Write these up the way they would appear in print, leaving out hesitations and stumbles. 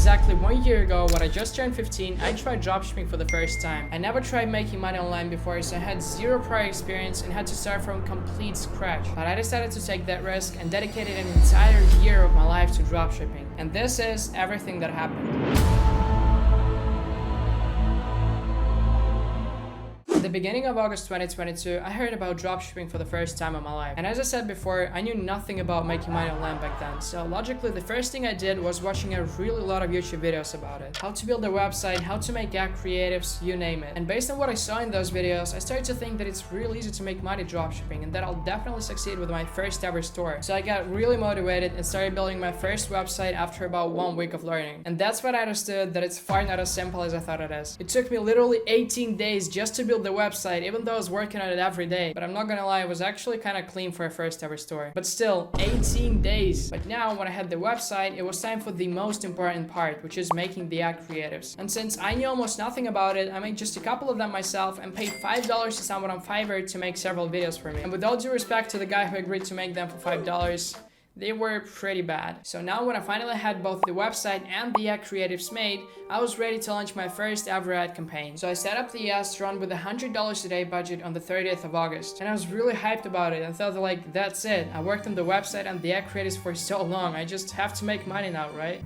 exactly 1 year ago, when I just turned 15, I tried dropshipping for the first time. I never tried making money online before, so I had zero prior experience and had to start from complete scratch. But I decided to take that risk and dedicated an entire year of my life to dropshipping. And this is everything that happened. At the beginning of August 2022, I heard about dropshipping for the first time in my life. And as I said before, I knew nothing about making money online back then. So logically, the first thing I did was watching a really lot of YouTube videos about it. How to build a website, how to make ad creatives, you name it. And based on what I saw in those videos, I started to think that it's real easy to make money dropshipping and that I'll definitely succeed with my first ever store. So I got really motivated and started building my first website after about 1 week of learning. And that's when I understood that it's far not as simple as I thought it is. It took me literally 18 days just to build the website, even though I was working on it every day. But I'm not gonna lie, it was actually kind of clean for a first ever store. But still, 18 days. But now when I had the website, it was time for the most important part, which is making the ad creatives. And since I knew almost nothing about it, I made just a couple of them myself and paid $5 to someone on Fiverr to make several videos for me. And with all due respect to the guy who agreed to make them for $5, they were pretty bad. So now when I finally had both the website and the ad creatives made, I was ready to launch my first ever ad campaign. So I set up the ads to run with a $100 a day budget on the 30th of August. And I was really hyped about it and thought like, that's it. I worked on the website and the ad creatives for so long. I just have to make money now, right?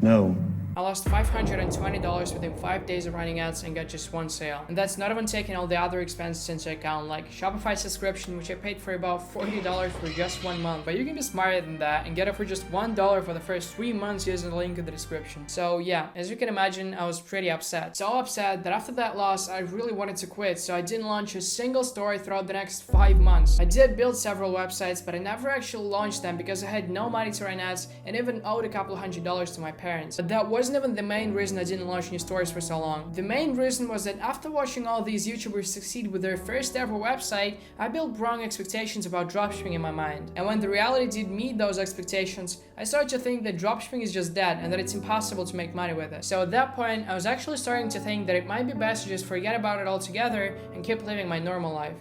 No. I lost $520 within 5 days of running ads and got just one sale. And that's not even taking all the other expenses into account, like Shopify subscription, which I paid for about $40 for just 1 month. But you can be smarter than that and get it for just $1 for the first 3 months using the link in the description. So yeah, as you can imagine, I was pretty upset. So upset that after that loss, I really wanted to quit, so I didn't launch a single store throughout the next 5 months. I did build several websites, but I never actually launched them because I had no money to run ads and even owed a couple $100s to my parents. But that wasn't even the main reason I didn't launch new stores for so long. The main reason was that after watching all these YouTubers succeed with their first ever website, I built wrong expectations about dropshipping in my mind. And when the reality did meet those expectations, I started to think that dropshipping is just dead and that it's impossible to make money with it. So at that point, I was actually starting to think that it might be best to just forget about it altogether and keep living my normal life.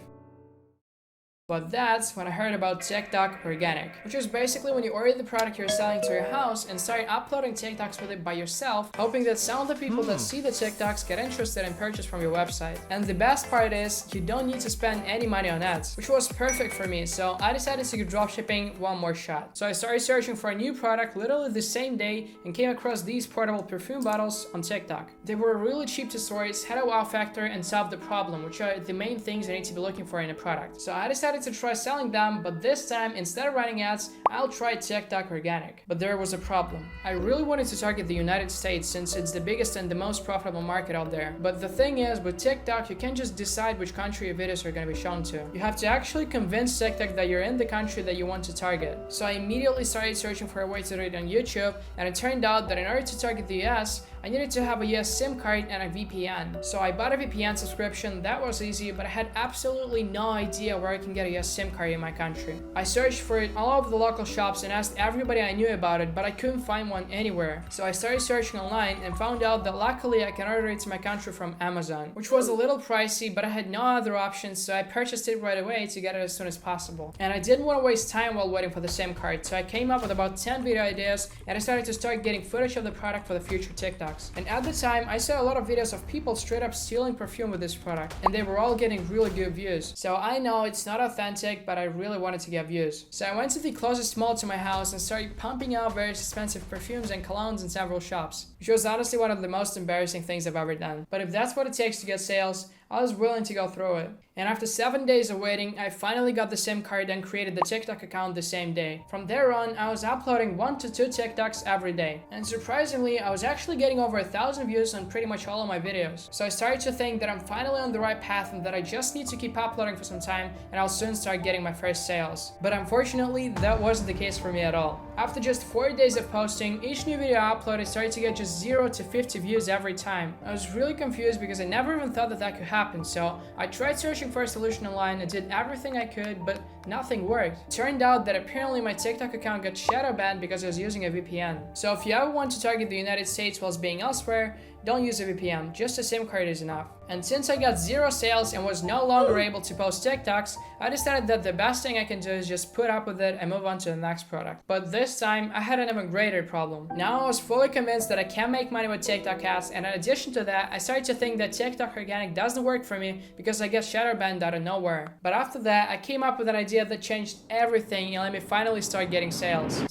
But that's when I heard about TikTok Organic, which is basically when you order the product you're selling to your house and start uploading TikToks with it by yourself, hoping that some of the people that see the TikToks get interested and purchase from your website. And the best part is, you don't need to spend any money on ads, which was perfect for me, so I decided to give dropshipping one more shot. So I started searching for a new product literally the same day and came across these portable perfume bottles on TikTok. They were really cheap to source, had a wow factor, and solved the problem, which are the main things I need to be looking for in a product. So I decided to try selling them, but this time, instead of running ads, I'll try TikTok Organic. But there was a problem. I really wanted to target the United States since it's the biggest and the most profitable market out there. But the thing is, with TikTok, you can't just decide which country your videos are going to be shown to. You have to actually convince TikTok that you're in the country that you want to target. So I immediately started searching for a way to do it on YouTube, and it turned out that in order to target the US, I needed to have a US SIM card and a VPN. So I bought a VPN subscription. That was easy, but I had absolutely no idea where I can get a US SIM card in my country. I searched for it all over the local shops and asked everybody I knew about it, but I couldn't find one anywhere. So I started searching online and found out that luckily I can order it to my country from Amazon, which was a little pricey, but I had no other options, so I purchased it right away to get it as soon as possible. And I didn't want to waste time while waiting for the SIM card, so I came up with about 10 video ideas and I started to start getting footage of the product for the future TikToks. And at the time, I saw a lot of videos of people straight up stealing perfume with this product, and they were all getting really good views. So I know it's not authentic, but I really wanted to get views. So I went to the closest mall to my house and started pumping out various expensive perfumes and colognes in several shops, which was honestly one of the most embarrassing things I've ever done. But if that's what it takes to get sales, I was willing to go through it. And after 7 days of waiting, I finally got the SIM card and created the TikTok account the same day. From there on, I was uploading 1 to 2 TikToks every day. And surprisingly, I was actually getting over 1,000 views on pretty much all of my videos. So I started to think that I'm finally on the right path and that I just need to keep uploading for some time and I'll soon start getting my first sales. But unfortunately, that wasn't the case for me at all. After just 4 days of posting, each new video I uploaded started to get just 0 to 50 views every time. I was really confused because I never even thought that that could happen, so I tried searching for a solution online and did everything I could, but nothing worked. Turned out that apparently my TikTok account got Shadowban because I was using a VPN. So if you ever want to target the United States whilst being elsewhere, don't use a VPN, just a SIM card is enough. And since I got 0 sales and was no longer able to post TikToks, I decided that the best thing I can do is just put up with it and move on to the next product. But this time, I had an even greater problem. Now I was fully convinced that I can make money with TikTok ads, and in addition to that, I started to think that TikTok organic doesn't work for me because I get shadow banned out of nowhere. But after that, I came up with an idea that changed everything and let me finally start getting sales.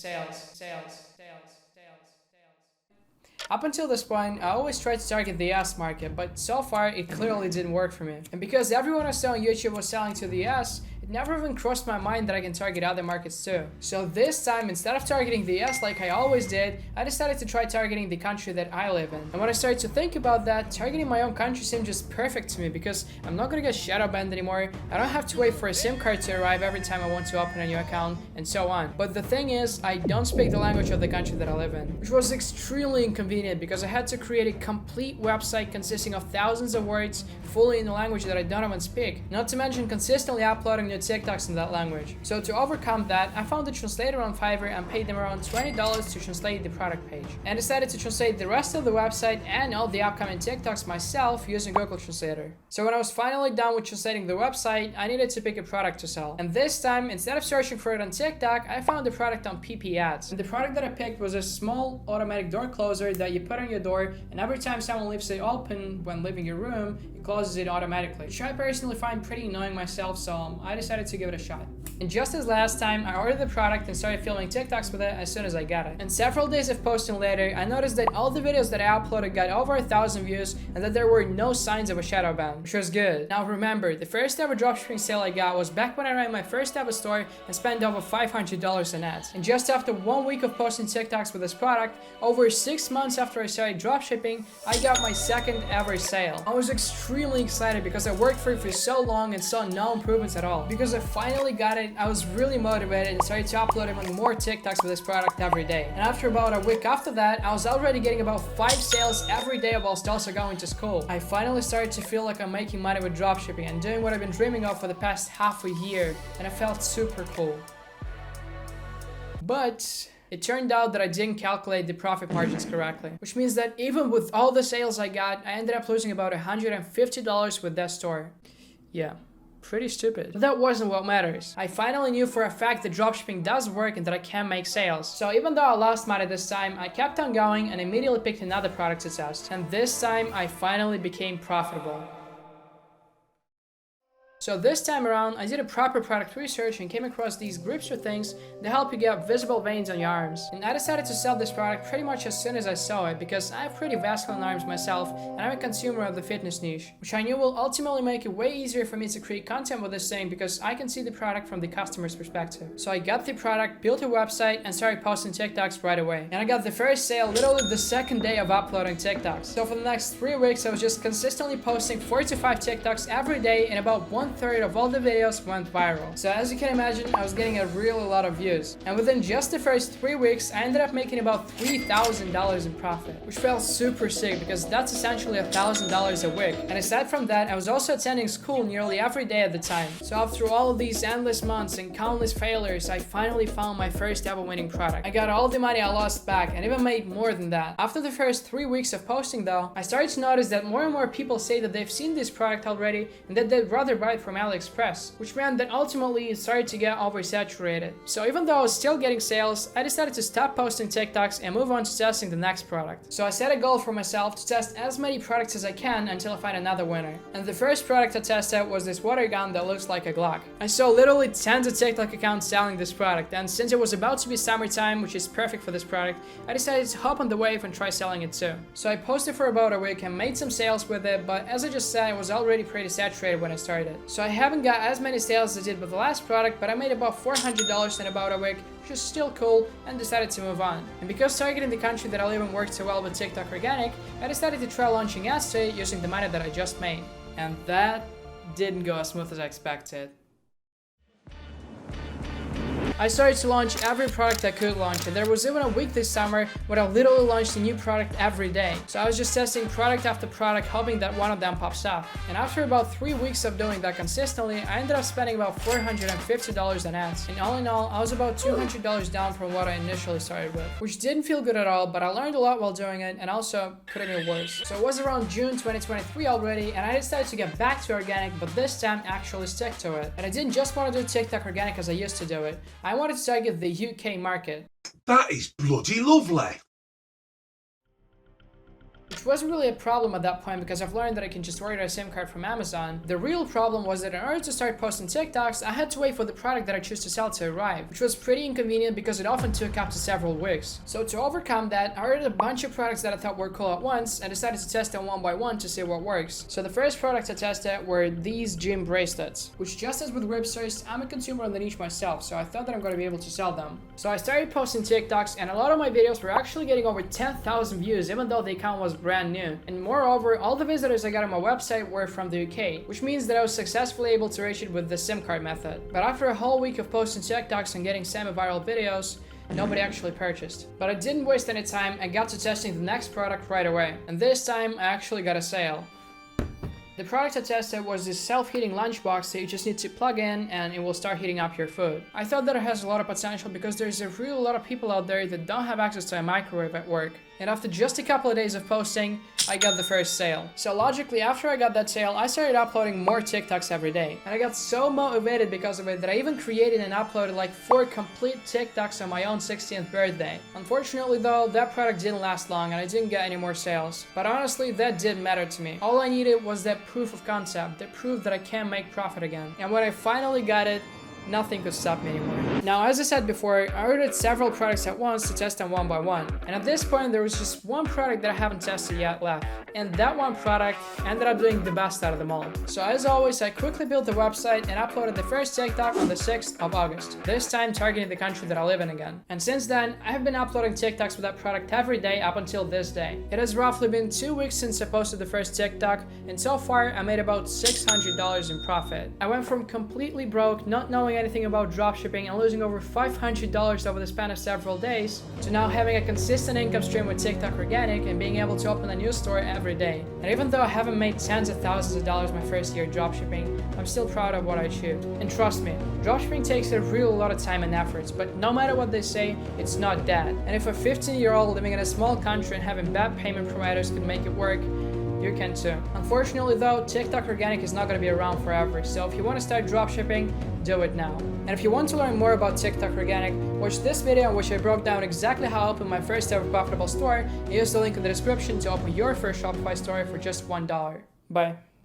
Up until this point, I always tried to target the US market, but so far it clearly didn't work for me. And because everyone I saw on YouTube was selling to the US, it never even crossed my mind that I can target other markets too. So this time, instead of targeting the US like I always did, I decided to try targeting the country that I live in. And when I started to think about that, targeting my own country seemed just perfect to me because I'm not gonna get shadow banned anymore, I don't have to wait for a SIM card to arrive every time I want to open a new account, and so on. But the thing is, I don't speak the language of the country that I live in, which was extremely inconvenient because I had to create a complete website consisting of thousands of words fully in a language that I don't even speak, not to mention consistently uploading new TikToks in that language. So to overcome that, I found a translator on Fiverr and paid them around $20 to translate the product page, and decided to translate the rest of the website and all the upcoming TikToks myself using Google Translator. So when I was finally done with translating the website, I needed to pick a product to sell. And this time, instead of searching for it on TikTok, I found the product on PiPiAds. And the product that I picked was a small automatic door closer that you put on your door, and every time someone leaves it open when leaving your room, it closes it automatically, which I personally find pretty annoying myself, so I decided to give it a shot. And just as last time, I ordered the product and started filming TikToks with it as soon as I got it. And several days of posting later, I noticed that all the videos that I uploaded got over 1,000 views and that there were no signs of a shadow ban, which was good. Now remember, the first ever dropshipping sale I got was back when I ran my first ever store and spent over $500 in ads. And just after 1 week of posting TikToks with this product, over 6 months after I started dropshipping, I got my second ever sale. I was extremely excited because I worked for it for so long and saw no improvements at all. Because I finally got it, I was really motivated and started to upload even more TikToks with this product every day. And after about a week after that, I was already getting about 5 sales every day whilst also going to school. I finally started to feel like I'm making money with dropshipping and doing what I've been dreaming of for the past half a year, and I felt super cool. But it turned out that I didn't calculate the profit margins correctly, which means that even with all the sales I got, I ended up losing about $150 with that store. Yeah, pretty stupid. But that wasn't what matters. I finally knew for a fact that dropshipping does work and that I can make sales. So even though I lost money this time, I kept on going and immediately picked another product to test. And this time, I finally became profitable. So this time around, I did a proper product research and came across these grips or things that help you get visible veins on your arms. And I decided to sell this product pretty much as soon as I saw it because I have pretty vascular arms myself and I'm a consumer of the fitness niche, which I knew will ultimately make it way easier for me to create content with this thing because I can see the product from the customer's perspective. So I got the product, built a website, and started posting TikToks right away. And I got the first sale literally the second day of uploading TikToks. So for the next 3 weeks, I was just consistently posting 4 to 5 TikToks every day, and about 1/3 of all the videos went viral. So as you can imagine, I was getting a really lot of views. And within just the first 3 weeks, I ended up making about $3,000 in profit, which felt super sick because that's essentially $1,000 a week. And aside from that, I was also attending school nearly every day at the time. So after all of these endless months and countless failures, I finally found my first ever winning product. I got all the money I lost back and even made more than that. After the first 3 weeks of posting though, I started to notice that more and more people say that they've seen this product already and that they'd rather buy it from AliExpress, which meant that ultimately it started to get oversaturated. So even though I was still getting sales, I decided to stop posting TikToks and move on to testing the next product. So I set a goal for myself to test as many products as I can until I find another winner. And the first product I tested was this water gun that looks like a Glock. I saw literally tons of TikTok accounts selling this product, and since it was about to be summertime, which is perfect for this product, I decided to hop on the wave and try selling it too. So I posted for about a week and made some sales with it, but as I just said, it was already pretty saturated when I started. So I haven't got as many sales as I did with the last product, but I made about $400 in about a week, which is still cool, and decided to move on. And because targeting the country that I live in worked so well with TikTok Organic, I decided to try launching ads to it using the money that I just made. And that didn't go as smooth as I expected. I started to launch every product I could launch, and there was even a week this summer where I literally launched a new product every day. So I was just testing product after product, hoping that one of them pops up. And after about 3 weeks of doing that consistently, I ended up spending about $450 on ads. And all in all, I was about $200 down from what I initially started with, which didn't feel good at all, but I learned a lot while doing it, and also could have been worse. So it was around June 2023 already, and I decided to get back to organic, but this time actually stick to it. And I didn't just want to do TikTok organic as I used to do it. I wanted to target the UK market. That is bloody lovely. Which wasn't really a problem at that point because I've learned that I can just order a SIM card from Amazon. The real problem was that in order to start posting TikToks, I had to wait for the product that I choose to sell to arrive, which was pretty inconvenient because it often took up to several weeks. So to overcome that, I ordered a bunch of products that I thought were cool at once and decided to test them one by one to see what works. So the first products I tested were these gym bracelets, which just as with Ripsters, I'm a consumer on the niche myself, so I thought that I'm going to be able to sell them. So I started posting TikToks, and a lot of my videos were actually getting over 10,000 views, even though the account was brand new. And moreover, all the visitors I got on my website were from the UK, which means that I was successfully able to reach it with the SIM card method. But after a whole week of posting TikToks and getting semi-viral videos, nobody actually purchased. But I didn't waste any time and got to testing the next product right away. And this time, I actually got a sale. The product I tested was this self-heating lunchbox that you just need to plug in and it will start heating up your food. I thought that it has a lot of potential because there's a real lot of people out there that don't have access to a microwave at work. And after just a couple of days of posting, I got the first sale. So logically, after I got that sale, I started uploading more TikToks every day. And I got so motivated because of it that I even created and uploaded like 4 complete TikToks on my own 16th birthday. Unfortunately though, that product didn't last long and I didn't get any more sales. But honestly, that didn't matter to me. All I needed was that proof of concept, that proof that I can make profit again. And when I finally got it, nothing could stop me anymore. Now, as I said before, I ordered several products at once to test them one by one. And at this point, there was just one product that I haven't tested yet left. And that one product ended up doing the best out of them all. So as always, I quickly built the website and uploaded the first TikTok on the 6th of August, this time targeting the country that I live in again. And since then, I have been uploading TikToks with that product every day up until this day. It has roughly been 2 weeks since I posted the first TikTok, and so far I made about $600 in profit. I went from completely broke, not knowing anything about dropshipping and losing over $500 over the span of several days, to now having a consistent income stream with TikTok Organic and being able to open a new store every day. And even though I haven't made tens of thousands of dollars my first year dropshipping, I'm still proud of what I achieved. And trust me, dropshipping takes a real lot of time and efforts, but no matter what they say, it's not dead. And if a 15-year-old living in a small country and having bad payment providers can make it work, you can too. Unfortunately though, TikTok Organic is not going to be around forever, so if you want to start dropshipping, do it now. And if you want to learn more about TikTok Organic, watch this video in which I broke down exactly how I opened my first ever profitable store, and use the link in the description to open your first Shopify store for just $1. Bye.